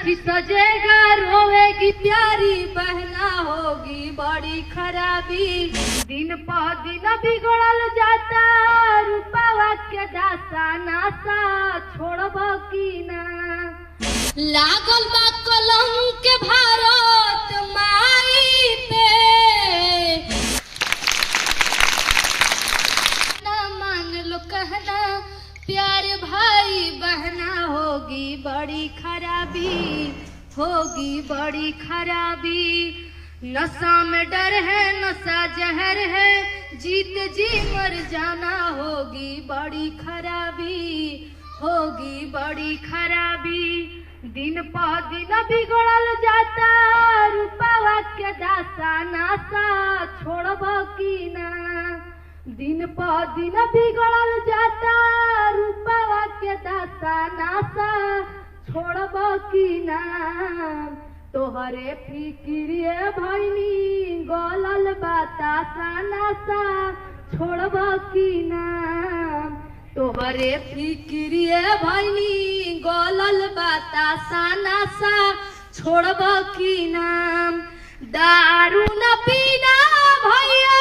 अर्थी सजेगा रोएगी प्यारी बहना होगी बड़ी खराबी। दिन पर दिन बिगड़ल जाता रूपवा के दासा नासा छोड़ब की ना। लागल बा कलंक भारत माई पे ना मान लो कहना प्यारे भाई बहना होगी बड़ी खराबी होगी बड़ी खराबी। नशा में डर है नशा जहर है जीत जी मर जाना होगी बड़ी खराबी होगी बड़ी खराबी। दिन पर दिन बिगड़ल जाता रूपवा के दासा नासा छोड़ब की ना। दिन पर दिन बिगड़ल जाता रूपवा के दासा नासा छोड़ब की ना। तोहरे फिक्रिए भैनी गलल बतासा नासा छोड़ब की ना। तोहरे फिक्रिए भैनी गलल बतासा नासा छोड़ब की ना। दारू न पीना भैया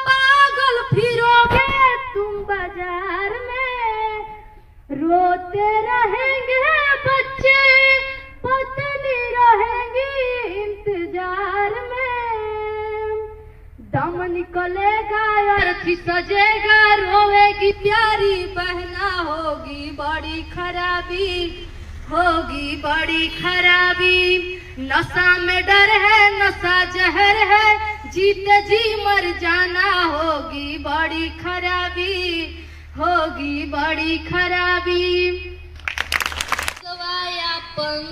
पागल फिरोगे तुम बाजार में। रोते रहेंगे बच्चे पत्नी रहेंगी इंतजार में। दम निकलेगा अर्थी सजेगा रोएगी प्यारी बहना होगी बड़ी खराबी होगी बड़ी खराबी। नशा में डर है नशा जहर है जीते जी मर जाना होगी बड़ी खराबी होगी बड़ी खराबी। सवायापन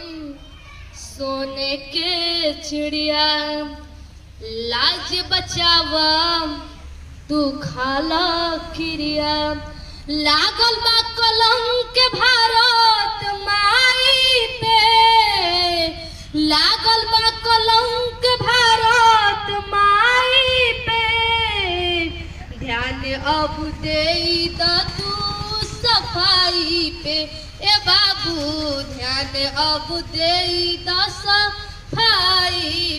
सोने के चिड़िया लाज बचावा तू खाला क्रिया। लागल बा कलंक भारत माई पे लागल बा कलंक भारत माई पे। ध्यान अब दे तू सफाई पे ए बाबू ध्यान अब दे सफाई